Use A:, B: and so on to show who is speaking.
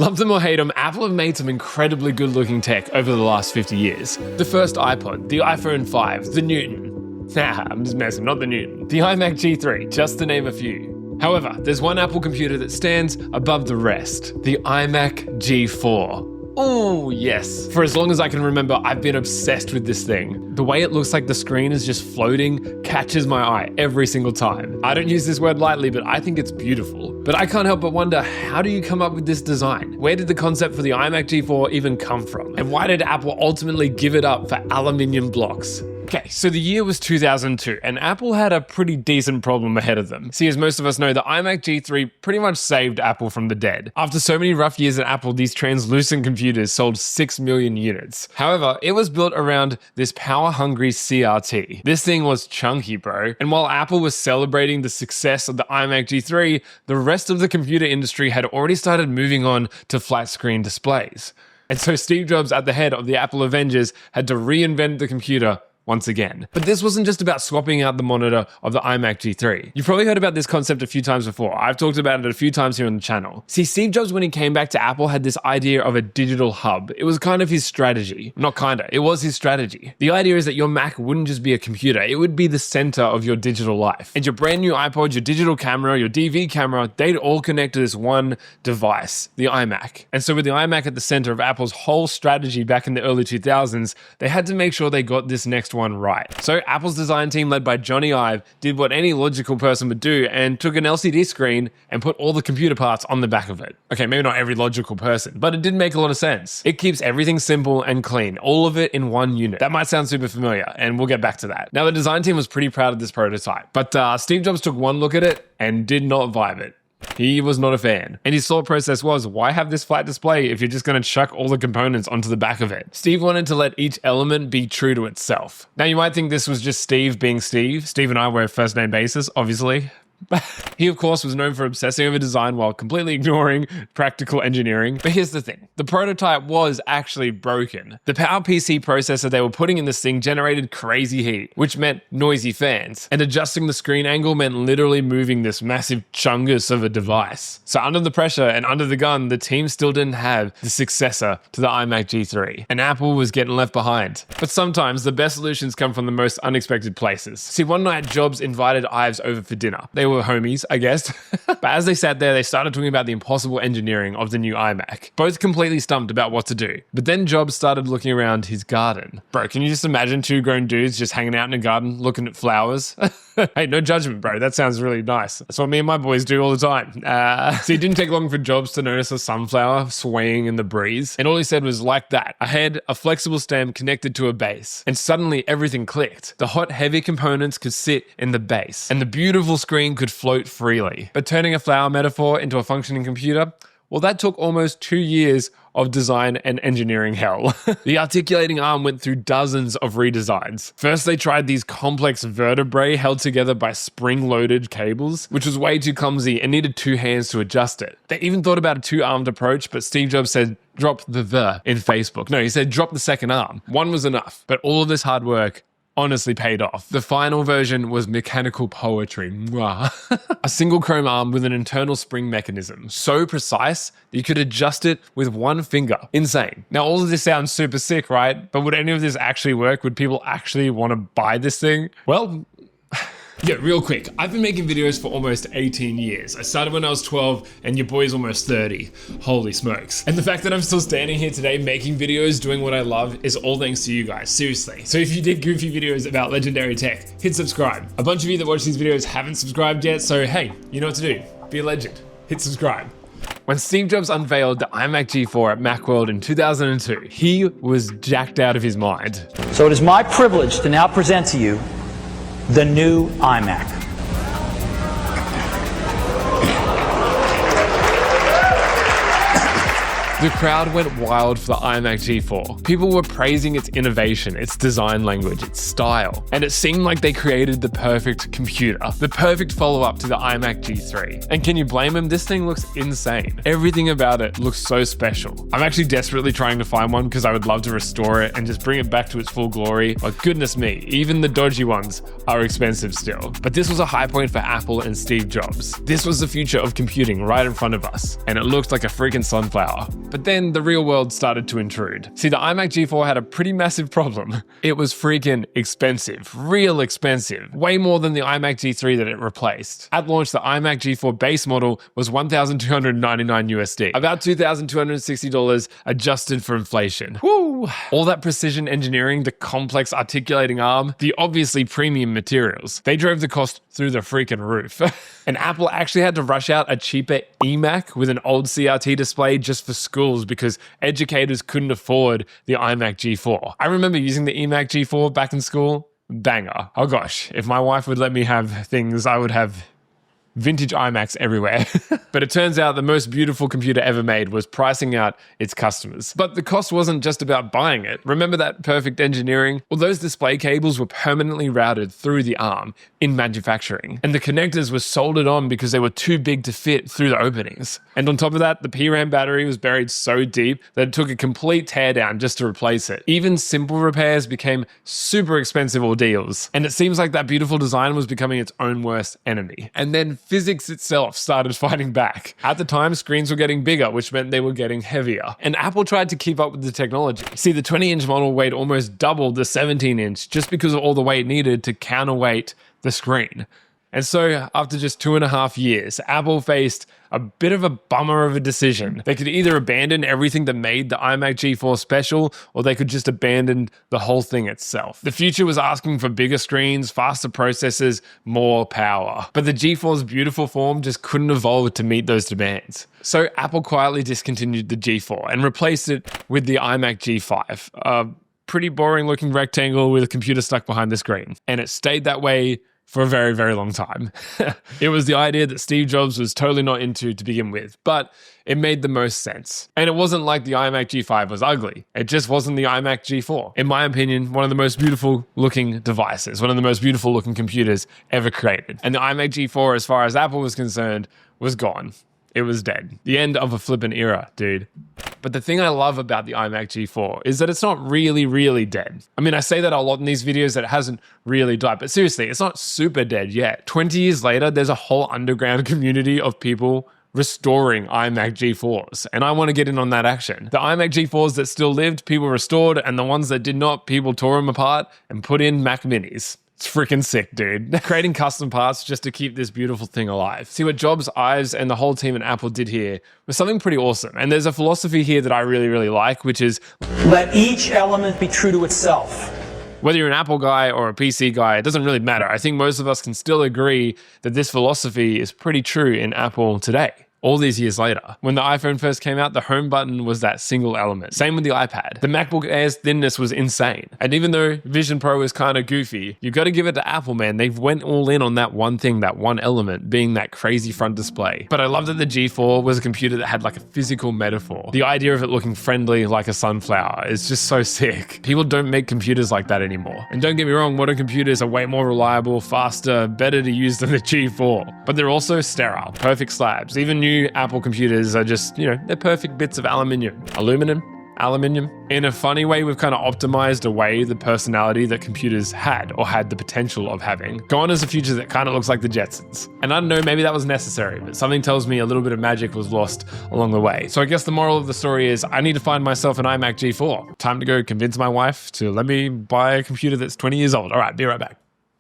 A: Love them or hate them, Apple have made some incredibly good looking tech over the last 50 years. The first iPod, the iPhone 5, the Newton. Nah, I'm just messing, not the Newton. The iMac G3, just to name a few. However, there's one Apple computer that stands above the rest, the iMac G4. Oh, yes. For as long as I can remember, I've been obsessed with this thing. The way it looks like the screen is just floating catches my eye every single time. I don't use this word lightly, but I think it's beautiful. But I can't help but wonder, how do you come up with this design? Where did the concept for the iMac G4 even come from? And why did Apple ultimately give it up for aluminium blocks? Okay, so the year was 2002, and Apple had a pretty decent problem ahead of them. See, as most of us know, the iMac G3 pretty much saved Apple from the dead. After so many rough years at Apple, these translucent computers sold 6 million units. However, it was built around this power-hungry CRT. This thing was chunky, bro. And while Apple was celebrating the success of the iMac G3, the rest of the computer industry had already started moving on to flat-screen displays. And so Steve Jobs, at the head of the Apple Avengers, had to reinvent the computer once again. But this wasn't just about swapping out the monitor of the iMac G3. You've probably heard about this concept a few times before. I've talked about it a few times here on the channel. See, Steve Jobs, when he came back to Apple, had this idea of a digital hub. It was kind of his strategy. Not kinda, it was his strategy. The idea is that your Mac wouldn't just be a computer, it would be the center of your digital life. And your brand new iPod, your digital camera, your DV camera, they'd all connect to this one device, the iMac. And so with the iMac at the center of Apple's whole strategy back in the early 2000s, they had to make sure they got this next one right. So Apple's design team, led by Johnny Ive, did what any logical person would do and took an LCD screen and put all the computer parts on the back of it. Okay, maybe not every logical person, but it did make a lot of sense. It keeps everything simple and clean, all of it in one unit. That might sound super familiar, and we'll get back to that. Now, the design team was pretty proud of this prototype, but Steve Jobs took one look at it and did not vibe it. He was not a fan. And his thought process was, why have this flat display if you're just going to chuck all the components onto the back of it? Steve wanted to let each element be true to itself. Now, you might think this was just Steve being Steve. Steve and I were a first name basis, obviously. He, of course, was known for obsessing over design while completely ignoring practical engineering. But here's the thing. The prototype was actually broken. The PowerPC processor they were putting in this thing generated crazy heat, which meant noisy fans. And adjusting the screen angle meant literally moving this massive chungus of a device. So under the pressure and under the gun, the team still didn't have the successor to the iMac G3. And Apple was getting left behind. But sometimes the best solutions come from the most unexpected places. See, one night Jobs invited Ives over for dinner. They were homies, I guess. But as they sat there, they started talking about the impossible engineering of the new iMac. Both completely stumped about what to do. But then Jobs started looking around his garden. Bro, can you just imagine two grown dudes just hanging out in a garden looking at flowers? Hey, no judgment, bro. That sounds really nice. That's what me and my boys do all the time. So it didn't take long for Jobs to notice a sunflower swaying in the breeze. And all he said was, like that, a head, a flexible stem connected to a base. And suddenly everything clicked. The hot, heavy components could sit in the base. And the beautiful screen could float freely. But turning a flower metaphor into a functioning computer, well, that took almost 2 years of design and engineering hell. The articulating arm went through dozens of redesigns. First, they tried these complex vertebrae held together by spring-loaded cables, which was way too clumsy and needed 2 hands to adjust it. They even thought about a 2-armed approach, but Steve Jobs said, drop the in Facebook. No, he said, drop the second arm. One was enough. But all of this hard work honestly paid off. The final version was mechanical poetry. A single chrome arm with an internal spring mechanism, so precise that you could adjust it with one finger. Insane. Now, all of this sounds super sick, right? But would any of this actually work? Would people actually want to buy this thing? Well, yeah, real quick. I've been making videos for almost 18 years. I started when I was 12 and your boy's almost 30. Holy smokes. And the fact that I'm still standing here today making videos, doing what I love, is all thanks to you guys, seriously. So if you did goofy videos about legendary tech, hit subscribe. A bunch of you that watch these videos haven't subscribed yet, so hey, you know what to do. Be a legend. Hit subscribe. When Steve Jobs unveiled the iMac G4 at Macworld in 2002, he was jacked out of his mind.
B: So it is my privilege to now present to you the new iMac.
A: The crowd went wild for the iMac G4. People were praising its innovation, its design language, its style, and it seemed like they created the perfect computer, the perfect follow-up to the iMac G3. And can you blame them? This thing looks insane. Everything about it looks so special. I'm actually desperately trying to find one because I would love to restore it and just bring it back to its full glory. But goodness me, even the dodgy ones are expensive still. But this was a high point for Apple and Steve Jobs. This was the future of computing right in front of us, and it looked like a freaking sunflower. But then the real world started to intrude. See, the iMac G4 had a pretty massive problem. It was freaking expensive, real expensive, way more than the iMac G3 that it replaced. At launch, the iMac G4 base model was $1,299 USD, about $2,260 adjusted for inflation. Woo! All that precision engineering, the complex articulating arm, the obviously premium materials, they drove the cost through the freaking roof. And Apple actually had to rush out a cheaper iMac with an old CRT display just for schools because educators couldn't afford the iMac G4. I remember using the iMac G4 back in school. Banger. Oh gosh, if my wife would let me have things, I would have vintage iMacs everywhere. But it turns out the most beautiful computer ever made was pricing out its customers. But the cost wasn't just about buying it. Remember that perfect engineering? Well, those display cables were permanently routed through the arm in manufacturing, and the connectors were soldered on because they were too big to fit through the openings. And on top of that, the PRAM battery was buried so deep that it took a complete teardown just to replace it. Even simple repairs became super expensive ordeals. And it seems like that beautiful design was becoming its own worst enemy. And then physics itself started fighting back. At the time, screens were getting bigger, which meant they were getting heavier. And Apple tried to keep up with the technology. See, the 20-inch model weighed almost double the 17-inch just because of all the weight needed to counterweight the screen. And so, after just 2.5 years, Apple faced a bit of a bummer of a decision. They could either abandon everything that made the iMac G4 special, or they could just abandon the whole thing itself. The future was asking for bigger screens, faster processors, more power. But the G4's beautiful form just couldn't evolve to meet those demands. So Apple quietly discontinued the G4 and replaced it with the iMac G5, a pretty boring looking rectangle with a computer stuck behind the screen. And it stayed that way for a very, very long time. It was the idea that Steve Jobs was totally not into to begin with, but it made the most sense. And it wasn't like the iMac G5 was ugly. It just wasn't the iMac G4. In my opinion, one of the most beautiful looking devices, one of the most beautiful looking computers ever created. And the iMac G4, as far as Apple was concerned, was gone. It was dead. The end of a flippant era, dude. But the thing I love about the iMac G4 is that it's not really, really dead. I mean, I say that a lot in these videos that it hasn't really died, but seriously, it's not super dead yet. 20 years later, there's a whole underground community of people restoring iMac G4s, and I want to get in on that action. The iMac G4s that still lived, people restored, and the ones that did not, people tore them apart and put in Mac Minis. It's freaking sick, dude. Creating custom parts just to keep this beautiful thing alive. See, what Jobs, Ives, and the whole team at Apple did here was something pretty awesome. And there's a philosophy here that I really, really like, which is
B: let each element be true to itself.
A: Whether you're an Apple guy or a PC guy, it doesn't really matter. I think most of us can still agree that this philosophy is pretty true in Apple today. All these years later. When the iPhone first came out, the home button was that single element. Same with the iPad. The MacBook Air's thinness was insane. And even though Vision Pro is kind of goofy, you got to give it to Apple, man. They've went all in on that one thing, that one element, being that crazy front display. But I love that the G4 was a computer that had like a physical metaphor. The idea of it looking friendly like a sunflower is just so sick. People don't make computers like that anymore. And don't get me wrong, modern computers are way more reliable, faster, better to use than the G4. But they're also sterile, perfect slabs. Even new Apple computers are just, they're perfect bits of aluminium. In a funny way, we've kind of optimized away the personality that computers had or had the potential of having. Gone is a future that kind of looks like the Jetsons. And I don't know, maybe that was necessary, but something tells me a little bit of magic was lost along the way. So I guess the moral of the story is I need to find myself an iMac G4. Time to go convince my wife to let me buy a computer that's 20 years old. All right, be right back.